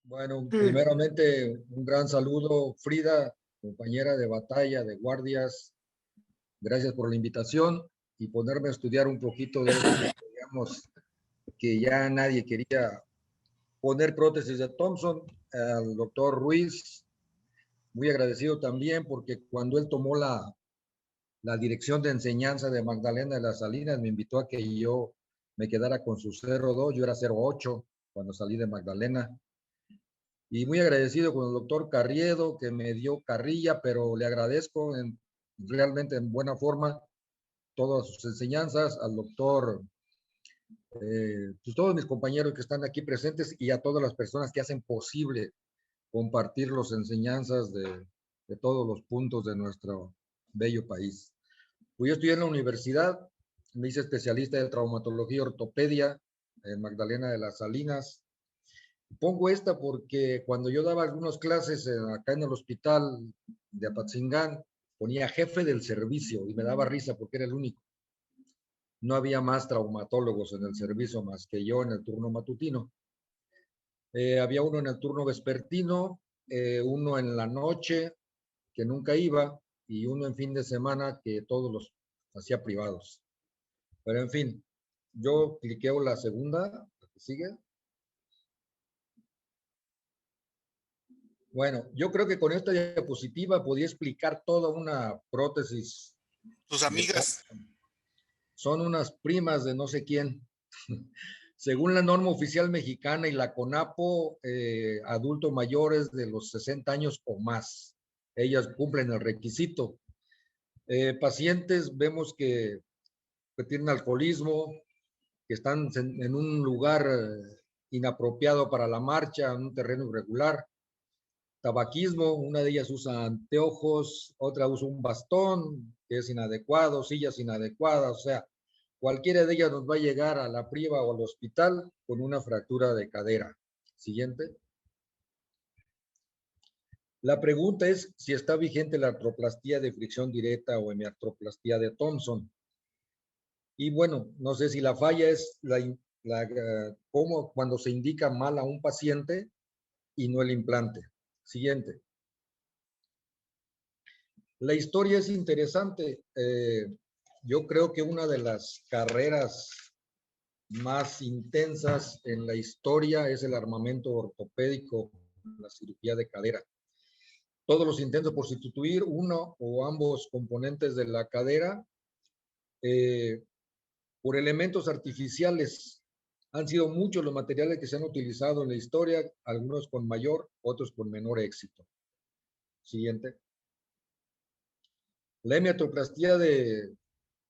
Bueno, primeramente un gran saludo, Frida, compañera de batalla, de guardias. Gracias por la invitación y ponerme a estudiar un poquito de esto, digamos, que ya nadie quería poner prótesis de Thompson. Al doctor Ruiz, muy agradecido también porque cuando él tomó la dirección de enseñanza de Magdalena de las Salinas, me invitó a que yo me quedara con su 02, yo era 08 cuando salí de Magdalena. Y muy agradecido con el doctor Carriedo, que me dio carrilla, pero le agradezco realmente en buena forma todas sus enseñanzas, al doctor, pues todos mis compañeros que están aquí presentes y a todas las personas que hacen posible compartir las enseñanzas de todos los puntos de nuestro bello país. Pues yo estudié en la universidad, me hice especialista de traumatología y ortopedia en Magdalena de las Salinas. Pongo esta porque cuando yo daba algunas clases acá en el hospital de Apatzingán, ponía jefe del servicio y me daba risa porque era el único. No había más traumatólogos en el servicio más que yo en el turno matutino. Había uno en el turno vespertino, uno en la noche, que nunca iba, y uno en fin de semana que todos los hacía privados. Pero en fin, yo cliqueo la segunda, la que sigue. Bueno, yo creo que con esta diapositiva podía explicar toda una prótesis Tus de amigas. Thompson. Son unas primas de no sé quién. Según la norma oficial mexicana y la CONAPO, adultos mayores de los 60 años o más. Ellas cumplen el requisito. Pacientes vemos que tienen alcoholismo, que están en un lugar inapropiado para la marcha, en un terreno irregular. Tabaquismo, una de ellas usa anteojos, otra usa un bastón que es inadecuado, sillas inadecuadas, o sea, cualquiera de ellas nos va a llegar a la priva o al hospital con una fractura de cadera. Siguiente. La pregunta es si está vigente la artroplastía de fricción directa o hemiartroplastía de Thompson. Y bueno, no sé si la falla es cómo cuando se indica mal a un paciente y no el implante. Siguiente. La historia es interesante. Yo creo que una de las carreras más intensas en la historia es el armamento ortopédico, la cirugía de cadera. Todos los intentos por sustituir uno o ambos componentes de la cadera por elementos artificiales. Han sido muchos los materiales que se han utilizado en la historia, algunos con mayor, otros con menor éxito. Siguiente. La hemiartroplastía de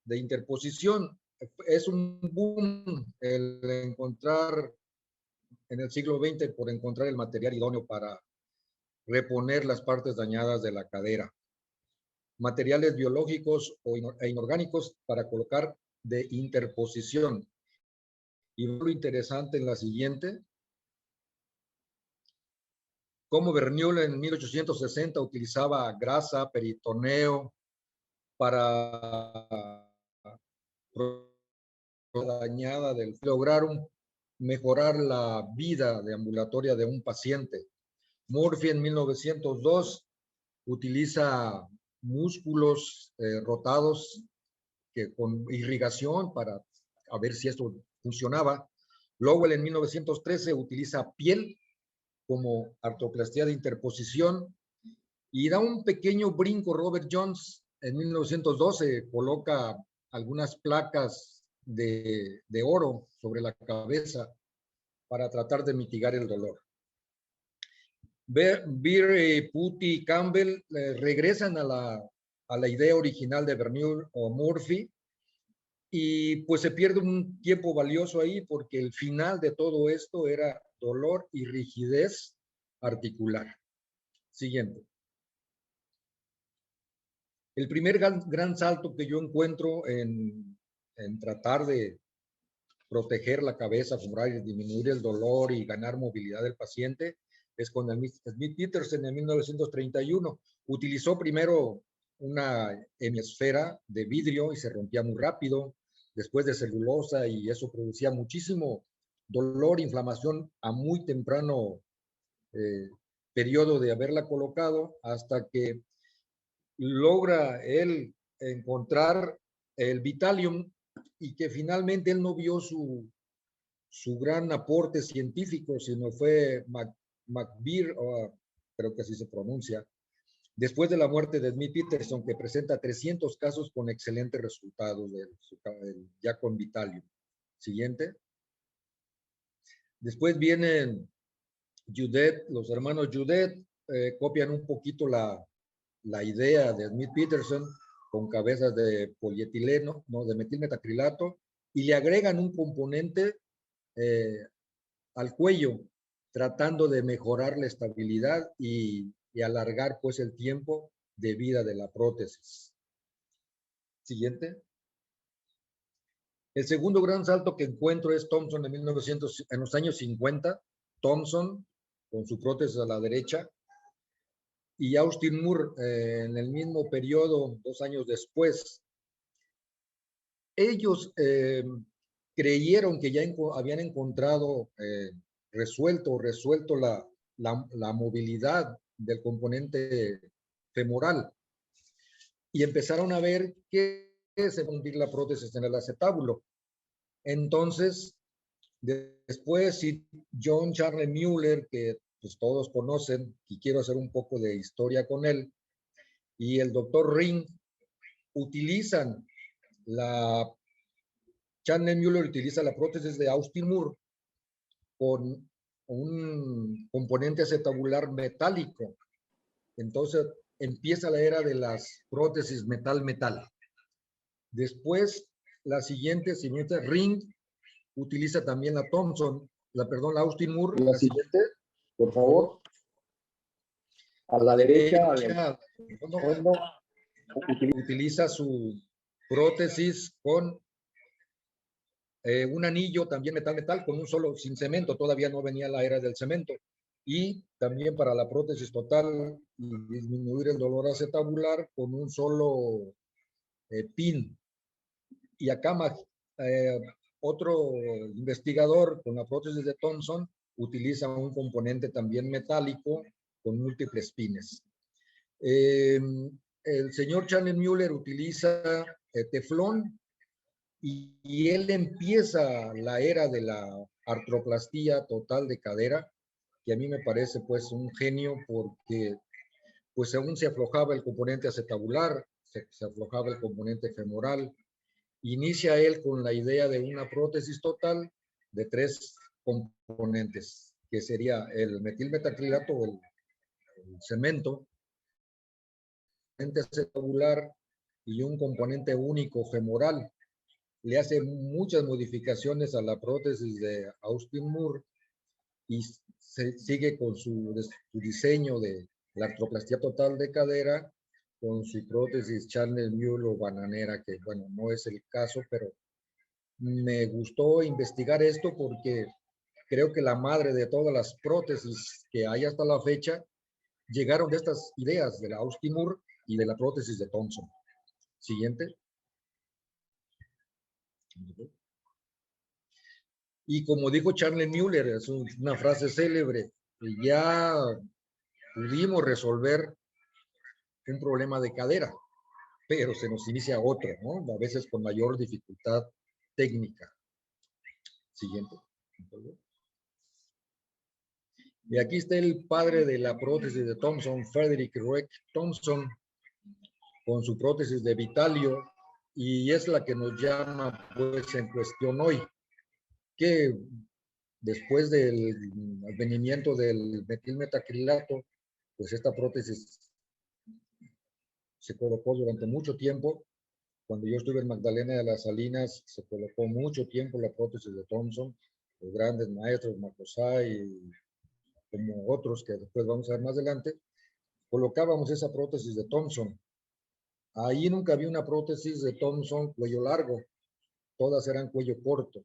interposición es un boom el encontrar en el siglo XX por encontrar el material idóneo para reponer las partes dañadas de la cadera. Materiales biológicos e inorgánicos para colocar de interposición. Y lo interesante en la siguiente, cómo Verniolle en 1860 utilizaba grasa, peritoneo para dañada del lograr mejorar la vida de ambulatoria de un paciente. Murphy en 1902 utiliza músculos rotados con irrigación para a ver si esto funcionaba. Lowell en 1913 utiliza piel como artroplastía de interposición y da un pequeño brinco. Robert Jones en 1912 coloca algunas placas de oro sobre la cabeza para tratar de mitigar el dolor. Beer, Putty y Campbell regresan a la idea original de Verniolle o Murphy y pues se pierde un tiempo valioso ahí porque el final de todo esto era dolor y rigidez articular. Siguiente. El primer gran salto que yo encuentro en tratar de proteger la cabeza femoral y disminuir el dolor y ganar movilidad del paciente es con el Smith-Petersen en 1931. Utilizó primero una hemisfera de vidrio y se rompía muy rápido, después de celulosa, y eso producía muchísimo dolor, inflamación a muy temprano periodo de haberla colocado hasta que logra él encontrar el Vitalium y que finalmente él no vio su gran aporte científico, sino fue McBeer, creo que así se pronuncia, después de la muerte de Smith Peterson, que presenta 300 casos con excelentes resultados ya con Vitalium. Siguiente. Después vienen Judet, los hermanos Judet, copian un poquito la idea de Smith Peterson con cabezas de polietileno, no, de metilmetacrilato, y le agregan un componente al cuello, tratando de mejorar la estabilidad y alargar pues el tiempo de vida de la prótesis. Siguiente. El segundo gran salto que encuentro es Thompson en los años 50, Thompson con su prótesis a la derecha, y Austin Moore en el mismo periodo, 2 años después. Ellos creyeron que ya habían encontrado resuelto la movilidad del componente femoral y empezaron a ver que se convertir la prótesis en el acetábulo. Entonces, después, John Charles Mueller, que pues todos conocen, y quiero hacer un poco de historia con él, y el doctor Ring utilizan Charles Mueller utiliza la prótesis de Austin Moore con un componente acetabular metálico. Entonces empieza la era de las prótesis metal-metal. Después, la siguiente Ring utiliza también la Austin Moore. La siguiente, por favor. A la derecha, utiliza su prótesis con un anillo también metal-metal con un solo, sin cemento, todavía no venía la era del cemento. Y también para la prótesis total y disminuir el dolor acetabular con un solo pin. Y acá otro investigador con la prótesis de Thompson utiliza un componente también metálico con múltiples pines. El señor Charles Mueller utiliza teflón y él empieza la era de la artroplastía total de cadera, que a mí me parece pues un genio porque pues aún se aflojaba el componente acetabular, se aflojaba el componente femoral. Inicia él con la idea de una prótesis total de 3 componentes, que sería el metilmetacrilato o el cemento, componente acetabular y un componente único femoral. Le hace muchas modificaciones a la prótesis de Austin Moore y sigue con su diseño de la artroplastía total de cadera con su prótesis Charles Mueller bananera, que bueno, no es el caso, pero me gustó investigar esto porque creo que la madre de todas las prótesis que hay hasta la fecha llegaron de estas ideas de la Austin Moore y de la prótesis de Thompson. Siguiente. Y como dijo Charles Mueller, es una frase célebre, ya pudimos resolver un problema de cadera, pero se nos inicia otro, ¿no? A veces con mayor dificultad técnica. Siguiente. Y aquí está el padre de la prótesis de Thompson, Frederick Reck Thompson, con su prótesis de Vitalio, y es la que nos llama pues en cuestión hoy, que después del advenimiento del metilmetacrilato, pues esta prótesis se colocó durante mucho tiempo. Cuando yo estuve en Magdalena de las Salinas, se colocó mucho tiempo la prótesis de Thompson, los grandes maestros, Macosay y como otros que después vamos a ver más adelante, colocábamos esa prótesis de Thompson. Ahí nunca había una prótesis de Thompson cuello largo, todas eran cuello corto.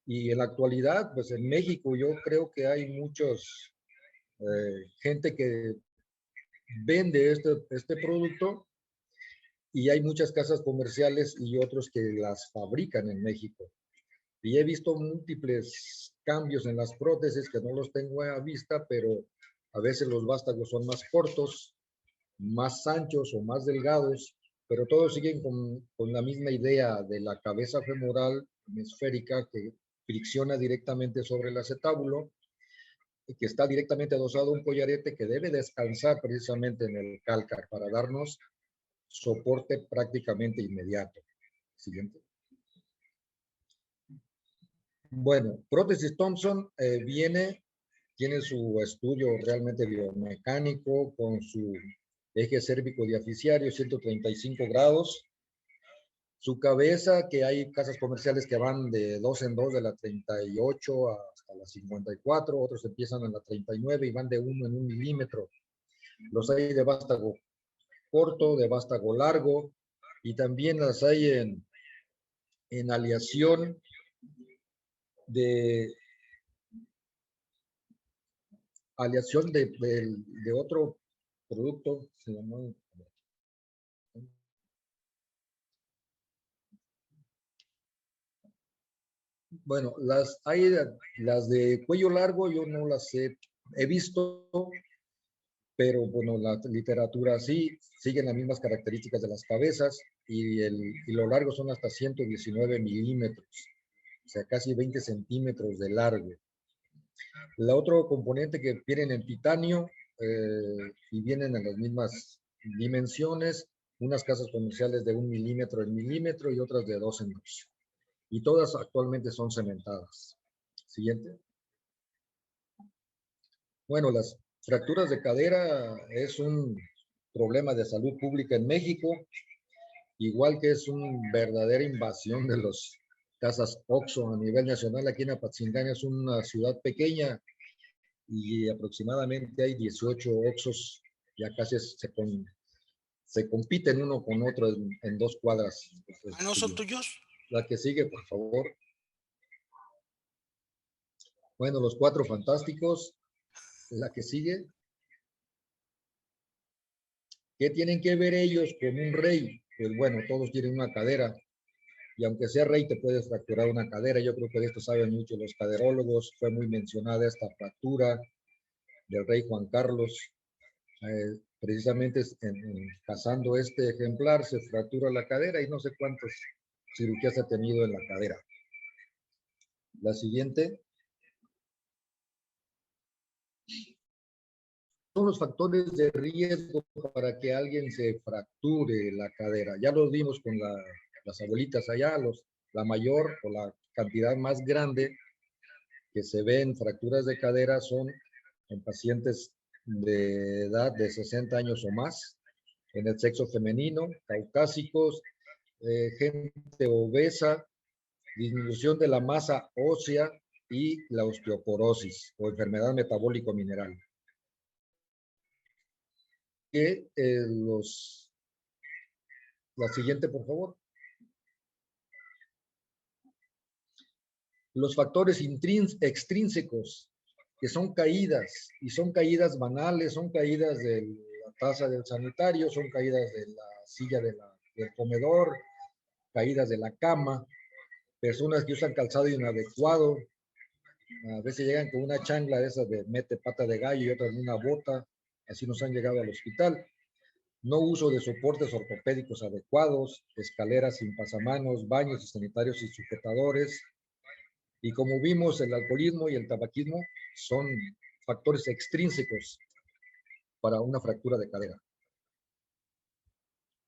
Y en la actualidad, pues en México yo creo que hay muchos gente que vende este producto y hay muchas casas comerciales y otros que las fabrican en México. Y he visto múltiples cambios en las prótesis que no los tengo a vista, pero a veces los vástagos son más cortos, más anchos o más delgados, pero todos siguen con la misma idea de la cabeza femoral hemisférica que fricciona directamente sobre el acetábulo, que está directamente adosado a un collarete que debe descansar precisamente en el cálcar para darnos soporte prácticamente inmediato. Siguiente. Bueno, prótesis Thompson tiene su estudio realmente biomecánico con su eje cérvico diaficiario 135 grados. Su cabeza, que hay casas comerciales que van de 2 en 2, de la 38 hasta la 54, otros empiezan en la 39 y van de 1 en 1 milímetro. Los hay de vástago corto, de vástago largo, y también las hay en aleación de otro producto, se llamó, bueno, las de cuello largo yo no las he visto, pero bueno, la literatura sí, siguen las mismas características de las cabezas y lo largo son hasta 119 milímetros, o sea, casi 20 centímetros de largo. La otro componente que vienen en titanio y vienen en las mismas dimensiones, unas casas comerciales de 1 milímetro en milímetro y otras de 2 en 2. Y todas actualmente son cementadas. Siguiente. Bueno, las fracturas de cadera es un problema de salud pública en México, igual que es una verdadera invasión de los casas OXXO a nivel nacional. Aquí en Apatzingán es una ciudad pequeña y aproximadamente hay 18 OXXOs, ya casi se compiten uno con otro en 2 cuadras. Entonces, ¿no son tuyos? La que sigue, por favor. Bueno, los 4 fantásticos. La que sigue. ¿Qué tienen que ver ellos con un rey? Pues bueno, todos tienen una cadera. Y aunque sea rey, te puedes fracturar una cadera. Yo creo que de esto saben mucho los caderólogos. Fue muy mencionada esta fractura del rey Juan Carlos. Precisamente cazando este ejemplar se fractura la cadera y no sé cuántas cirugías ha tenido en la cadera. La siguiente. Son los factores de riesgo para que alguien se fracture la cadera. Ya lo vimos con las abuelitas allá, la mayor o la cantidad más grande que se ve en fracturas de cadera son en pacientes de edad de 60 años o más, en el sexo femenino, caucásicos, gente obesa, disminución de la masa ósea y la osteoporosis o enfermedad metabólico-mineral. La siguiente, por favor. Los factores extrínsecos, que son caídas, y son caídas banales, son caídas de la taza del sanitario, son caídas de la silla del comedor, caídas de la cama, personas que usan calzado inadecuado, a veces llegan con una chancla de esas de mete pata de gallo y otras en una bota, así nos han llegado al hospital. No uso de soportes ortopédicos adecuados, escaleras sin pasamanos, baños y sanitarios sin sujetadores. Y como vimos, el alcoholismo y el tabaquismo son factores extrínsecos para una fractura de cadera.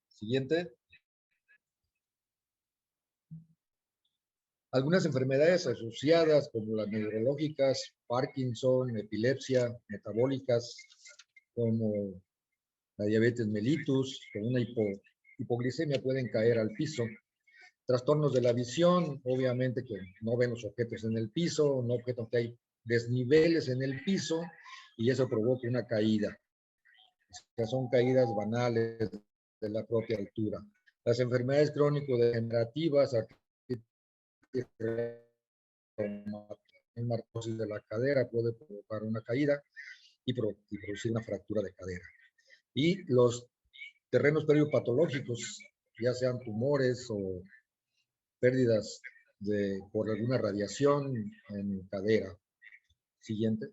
Siguiente. Algunas enfermedades asociadas como las neurológicas, Parkinson, epilepsia, metabólicas, como la diabetes mellitus, con una hipoglicemia pueden caer al piso. Trastornos de la visión, obviamente que no ven los objetos en el piso, no objetos que hay desniveles en el piso y eso provoca una caída. O sea, son caídas banales de la propia altura. Las enfermedades crónico-degenerativas, marcosis de la cadera puede provocar una caída y producir una fractura de cadera. Y los terrenos periopatológicos, ya sean tumores o pérdidas por alguna radiación en cadera. Siguiente.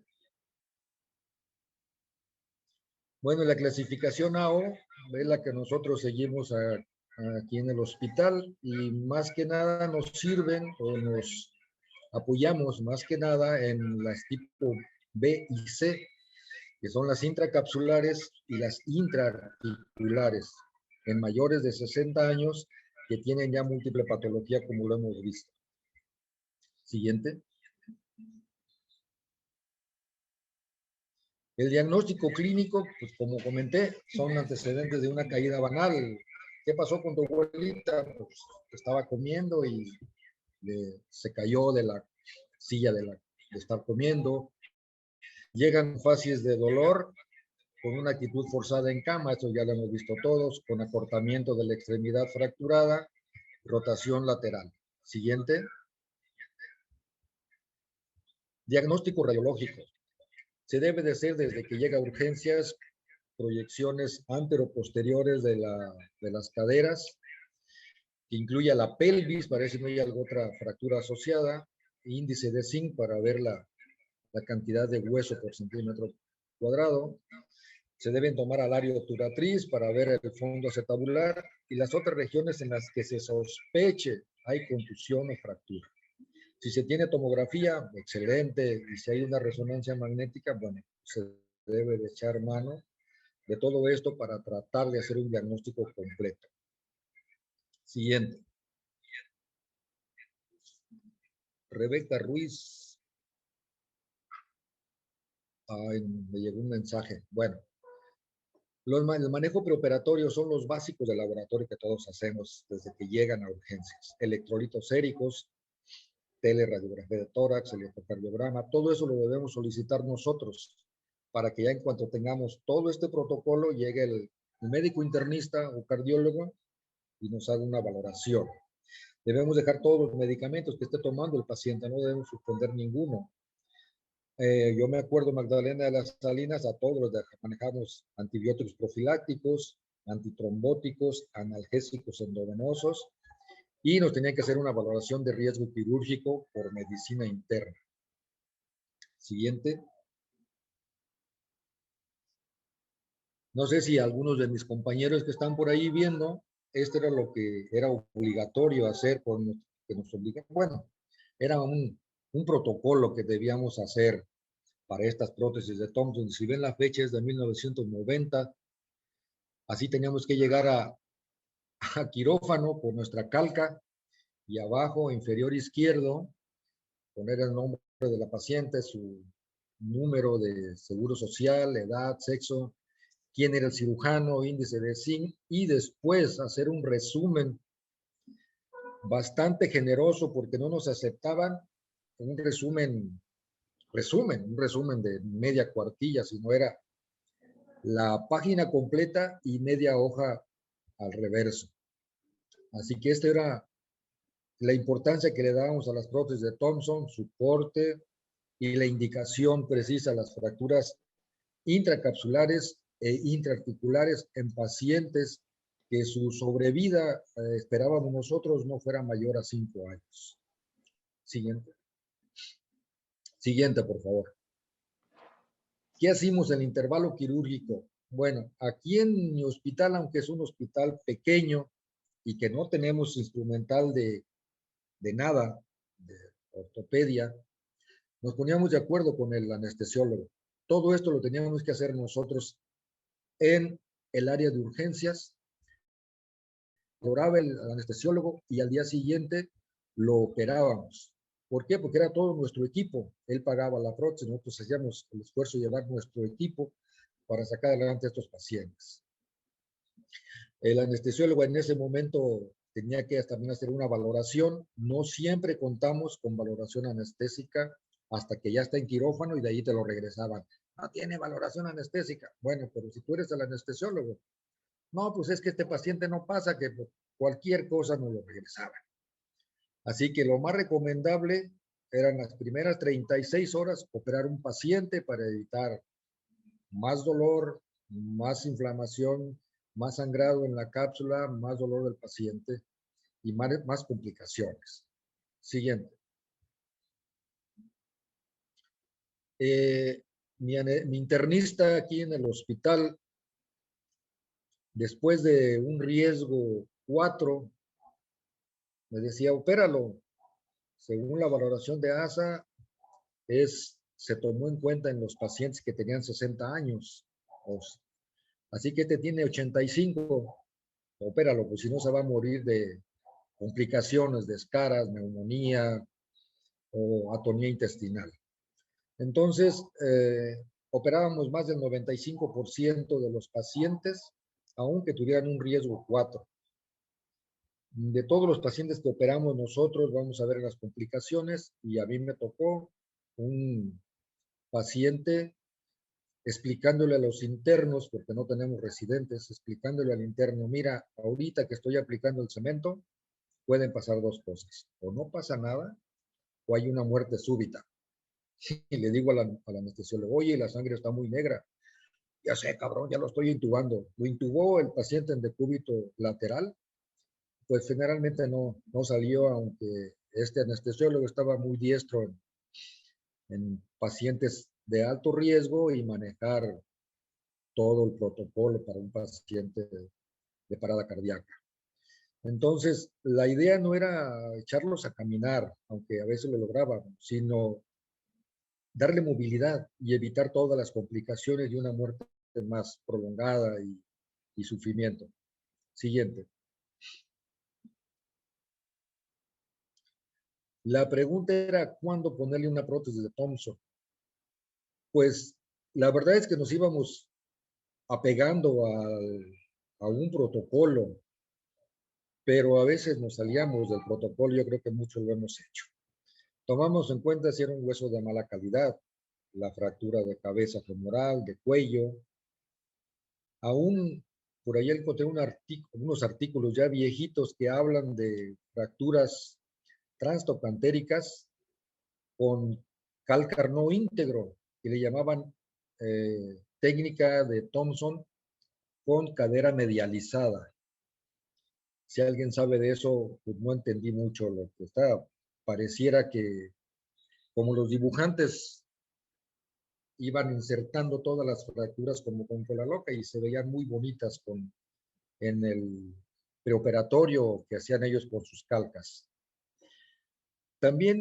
Bueno, la clasificación AO es la que nosotros seguimos aquí en el hospital y más que nada nos sirven o nos apoyamos más que nada en las tipo B y C, que son las intracapsulares y las intraarticulares, en mayores de 60 años que tienen ya múltiple patología, como lo hemos visto. Siguiente. El diagnóstico clínico, pues como comenté, son antecedentes de una caída banal. ¿Qué pasó con tu abuelita? Pues estaba comiendo y se cayó de la silla de estar comiendo. Llegan fases de dolor con una actitud forzada en cama, esto ya lo hemos visto todos, con acortamiento de la extremidad fracturada, rotación lateral. Siguiente. Diagnóstico radiológico. Se debe de hacer desde que llega a urgencias, proyecciones anteroposteriores de las caderas, que incluya la pelvis, para ver si no hay alguna otra fractura asociada, índice de zinc para ver la cantidad de hueso por centímetro cuadrado. Se deben tomar alario obturatriz para ver el fondo acetabular y las otras regiones en las que se sospeche hay contusión o fractura. Si se tiene tomografía, excelente, y si hay una resonancia magnética, bueno, se debe de echar mano de todo esto para tratar de hacer un diagnóstico completo. Siguiente. Rebeca Ruiz. Ay, me llegó un mensaje. Bueno, el manejo preoperatorio son los básicos del laboratorio que todos hacemos desde que llegan a urgencias. Electrolitos séricos, teleradiografía de tórax, electrocardiograma, todo eso lo debemos solicitar nosotros para que ya en cuanto tengamos todo este protocolo llegue el médico internista o cardiólogo y nos haga una valoración. Debemos dejar todos los medicamentos que esté tomando el paciente, no debemos suspender ninguno. Yo me acuerdo, Magdalena de las Salinas, a todos los manejamos antibióticos profilácticos, antitrombóticos, analgésicos endovenosos, y nos tenían que hacer una valoración de riesgo quirúrgico por medicina interna. Siguiente. No sé si algunos de mis compañeros que están por ahí viendo, esto era lo que era obligatorio hacer, que nos obligan. Bueno, era un protocolo que debíamos hacer para estas prótesis de Thompson. Si ven la fecha es de 1990, así teníamos que llegar a quirófano por nuestra calca y abajo, inferior izquierdo, poner el nombre de la paciente, su número de seguro social, edad, sexo, quién era el cirujano, índice de zinc, y después hacer un resumen bastante generoso porque no nos aceptaban un resumen de media cuartilla, sino era la página completa y media hoja al reverso. Así que esta era la importancia que le dábamos a las prótesis de Thompson, su corte y la indicación precisa a las fracturas intracapsulares e intraarticulares en pacientes que su sobrevida, esperábamos nosotros, no fuera mayor a 5 años. Siguiente. Siguiente, por favor. ¿Qué hacemos en el intervalo quirúrgico? Bueno, aquí en mi hospital, aunque es un hospital pequeño y que no tenemos instrumental de nada, de ortopedia, nos poníamos de acuerdo con el anestesiólogo. Todo esto lo teníamos que hacer nosotros en el área de urgencias. Oraba el anestesiólogo y al día siguiente lo operábamos. ¿Por qué? Porque era todo nuestro equipo. Él pagaba la prótesis, nosotros hacíamos el esfuerzo de llevar nuestro equipo para sacar adelante a estos pacientes. El anestesiólogo en ese momento tenía que también hacer una valoración. No siempre contamos con valoración anestésica hasta que ya está en quirófano y de ahí te lo regresaban. No tiene valoración anestésica. Bueno, pero si tú eres el anestesiólogo, no, pues es que este paciente no pasa, que cualquier cosa nos lo regresaban. Así que lo más recomendable eran las primeras 36 horas operar un paciente para evitar más dolor, más inflamación, más sangrado en la cápsula, más dolor del paciente y más complicaciones. Siguiente. Mi internista aquí en el hospital, después de un riesgo 4, me decía, opéralo. Según la valoración de ASA, se tomó en cuenta en los pacientes que tenían 60 años. Así que este tiene 85, opéralo, pues si no se va a morir de complicaciones de escaras, neumonía o atonía intestinal. Entonces, operábamos más del 95% de los pacientes, aunque tuvieran un riesgo 4. De todos los pacientes que operamos nosotros, vamos a ver las complicaciones, y a mí me tocó un paciente explicándole a los internos, porque no tenemos residentes, explicándole al interno, mira, ahorita que estoy aplicando el cemento, pueden pasar dos cosas, o no pasa nada, o hay una muerte súbita. Y le digo al anestesiólogo, oye, la sangre está muy negra. Ya sé, cabrón, ya lo estoy intubando. Lo intubó el paciente en decúbito lateral, pues generalmente no salió, aunque este anestesiólogo estaba muy diestro en pacientes de alto riesgo y manejar todo el protocolo para un paciente de parada cardíaca. Entonces, la idea no era echarlos a caminar, aunque a veces lo lográbamos, sino darle movilidad y evitar todas las complicaciones de una muerte más prolongada y sufrimiento. Siguiente. La pregunta era cuándo ponerle una prótesis de Thompson. Pues la verdad es que nos íbamos apegando a un protocolo, pero a veces nos salíamos del protocolo. Yo creo que mucho lo hemos hecho. Tomamos en cuenta si era un hueso de mala calidad, la fractura de cabeza femoral, de cuello. Aún por ahí encontré unos artículos ya viejitos que hablan de fracturas transtocantéricas con cálcar no íntegro, que le llamaban técnica de Thompson con cadera medializada. Si alguien sabe de eso, pues no entendí mucho lo que está. Pareciera que como los dibujantes iban insertando todas las fracturas como con cola loca y se veían muy bonitas en el preoperatorio que hacían ellos con sus calcas. También,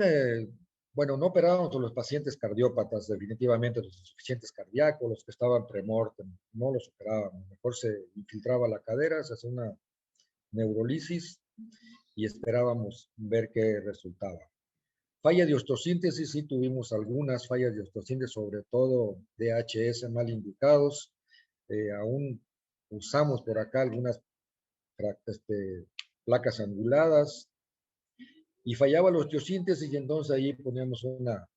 bueno, no operábamos a los pacientes cardiópatas, definitivamente los insuficientes cardíacos, los que estaban premortem, no los operábamos. Mejor se infiltraba la cadera, se hacía una neurolisis y esperábamos ver qué resultaba. Falla de osteosíntesis, sí tuvimos algunas fallas de osteosíntesis, sobre todo DHS mal indicados. Aún usamos por acá algunas placas anguladas y fallaba la osteosíntesis y entonces ahí poníamos una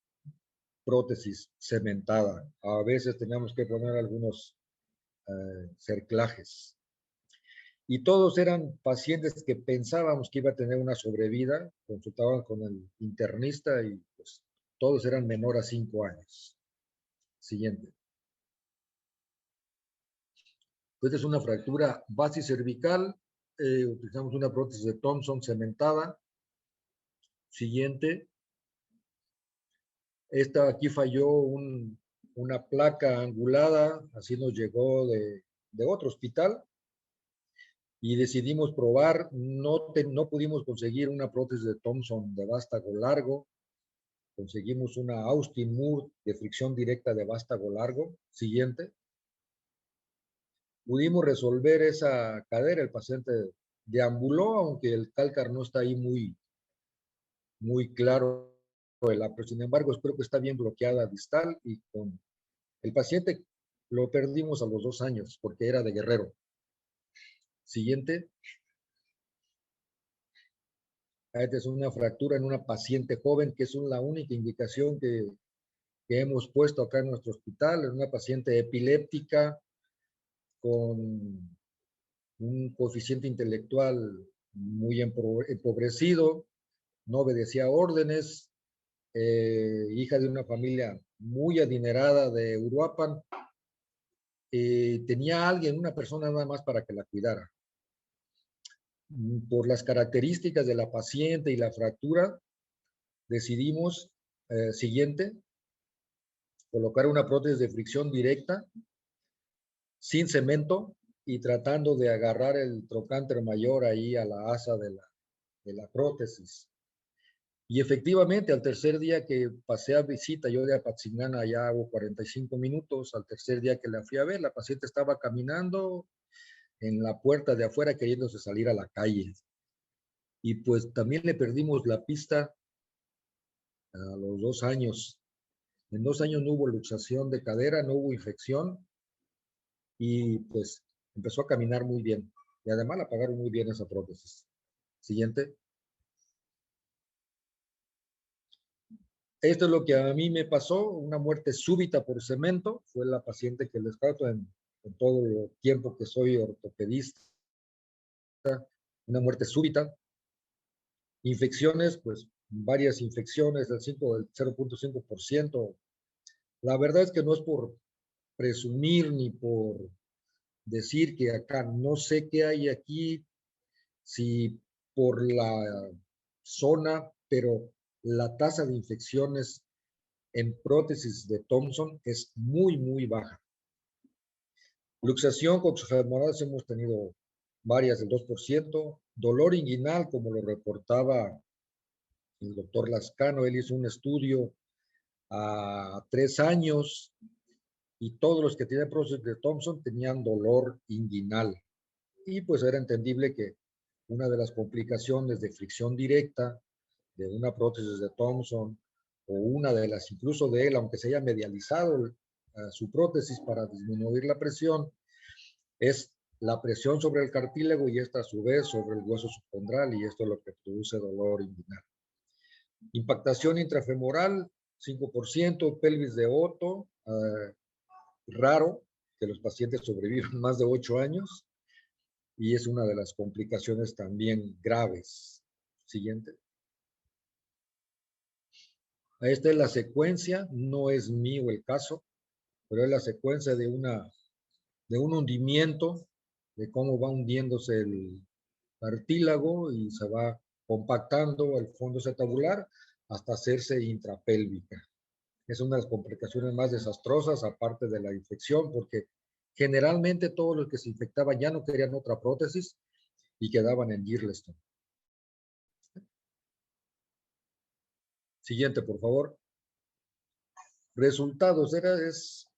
prótesis cementada. A veces teníamos que poner algunos cerclajes. Y todos eran pacientes que pensábamos que iba a tener una sobrevida, consultaban con el internista y pues todos eran menor a 5 años. Siguiente. Esta es una fractura basicervical, utilizamos una prótesis de Thompson cementada. Siguiente. Esta aquí falló una placa angulada, así nos llegó de otro hospital. Y decidimos probar, no pudimos conseguir una prótesis de Thompson de vástago largo, conseguimos una Austin Moore de fricción directa de vástago largo. Siguiente. Pudimos resolver esa cadera, el paciente deambuló, aunque el cálcar no está ahí muy claro, pero sin embargo espero que está bien bloqueada distal, y con el paciente lo perdimos a los 2 años porque era de Guerrero. Siguiente. Esta es una fractura en una paciente joven, que es la única indicación que hemos puesto acá en nuestro hospital. Es una paciente epiléptica con un coeficiente intelectual muy empobrecido, no obedecía órdenes, hija de una familia muy adinerada de Uruapan. Tenía una persona nada más para que la cuidara. Por las características de la paciente y la fractura, decidimos, siguiente, colocar una prótesis de fricción directa, sin cemento, y tratando de agarrar el trocánter mayor ahí a la asa de la prótesis. Y efectivamente, al tercer día que pasé a visita, yo de Apatzingán allá hago 45 minutos, al tercer día que la fui a ver, la paciente estaba caminando en la puerta de afuera queriéndose salir a la calle. Y pues también le perdimos la pista a los 2 años. En 2 años no hubo luxación de cadera, no hubo infección y pues empezó a caminar muy bien. Y además la pagaron muy bien esa prótesis. Siguiente. Esto es lo que a mí me pasó, una muerte súbita por cemento. Fue la paciente que les trato en todo el tiempo que soy ortopedista. Una muerte súbita. Infecciones, pues varias infecciones del 0.5%. La verdad es que no es por presumir ni por decir que acá no sé qué hay aquí, si por la zona, pero la tasa de infecciones en prótesis de Thompson es muy, muy baja. Luxación coxofemoral hemos tenido varias del 2%. Dolor inguinal, como lo reportaba el doctor Lascano, él hizo un estudio a 3 años y todos los que tienen prótesis de Thompson tenían dolor inguinal. Y pues era entendible que una de las complicaciones de fricción directa de una prótesis de Thompson o una de las incluso de él, aunque se haya medializado su prótesis para disminuir la presión, es la presión sobre el cartílago y esta a su vez sobre el hueso subcondral, y esto es lo que produce dolor inguinal. Impactación intrafemoral, 5%, pelvis de Otto, raro que los pacientes sobrevivan más de 8 años, y es una de las complicaciones también graves. Siguiente. Esta es la secuencia, no es mío el caso, pero es la secuencia de un hundimiento, de cómo va hundiéndose el cartílago y se va compactando el fondo acetabular hasta hacerse intrapélvica. Es una de las complicaciones más desastrosas, aparte de la infección, porque generalmente todos los que se infectaban ya no querían otra prótesis y quedaban en Girleston. Siguiente, por favor. Resultados, es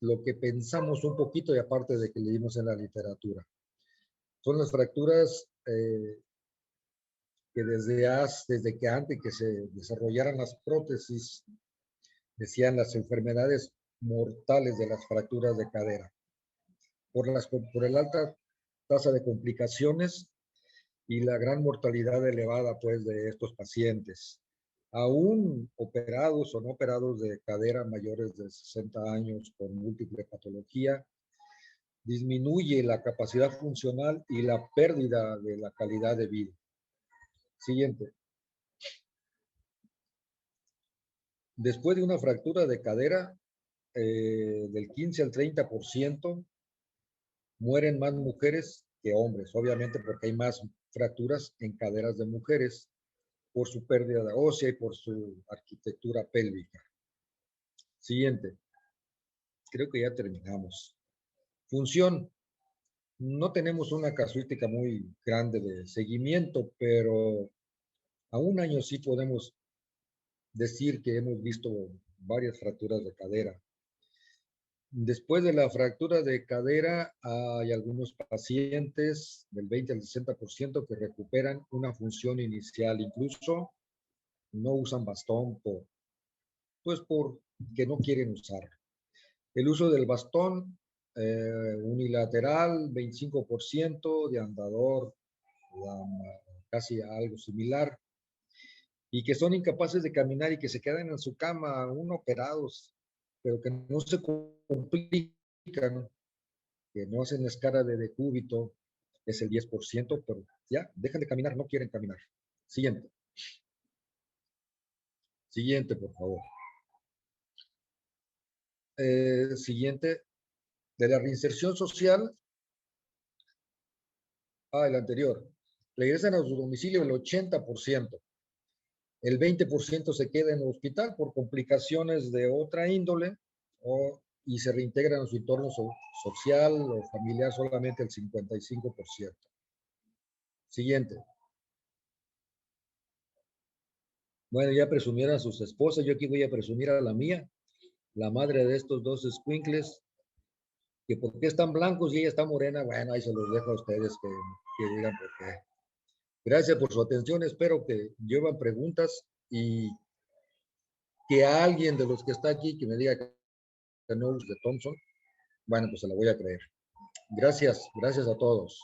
lo que pensamos un poquito y aparte de que leímos en la literatura. Son las fracturas que desde que antes que se desarrollaran las prótesis, decían las enfermedades mortales de las fracturas de cadera. Por el alta tasa de complicaciones y la gran mortalidad elevada pues de estos pacientes. Aún operados o no operados de cadera mayores de 60 años con múltiple patología, disminuye la capacidad funcional y la pérdida de la calidad de vida. Siguiente. Después de una fractura de cadera, del 15 al 30% mueren más mujeres que hombres, obviamente porque hay más fracturas en caderas de mujeres por su pérdida de ósea y por su arquitectura pélvica. Siguiente. Creo que ya terminamos. Función. No tenemos una casuística muy grande de seguimiento, pero a 1 año sí podemos decir que hemos visto varias fracturas de cadera. Después de la fractura de cadera, hay algunos pacientes del 20 al 60% que recuperan una función inicial, incluso no usan bastón porque no quieren usar. El uso del bastón unilateral, 25%, de andador, casi algo similar, y que son incapaces de caminar y que se quedan en su cama, aún operados, pero que no se complican, que no hacen escala de decúbito, es el 10%, pero ya dejan de caminar, no quieren caminar. Siguiente. Siguiente, por favor. Siguiente. De la reinserción social, el anterior, regresan a su domicilio el 80%. El 20% se queda en el hospital por complicaciones de otra índole y se reintegran en su entorno social o familiar solamente el 55%. Siguiente. Bueno, ya presumieron a sus esposas, yo aquí voy a presumir a la mía, la madre de estos dos escuincles, que por qué están blancos y ella está morena. Bueno, ahí se los dejo a ustedes que digan por qué. Gracias por su atención, espero que lleven preguntas y que a alguien de los que está aquí que me diga que no es de Thompson, bueno, pues se la voy a creer. Gracias a todos.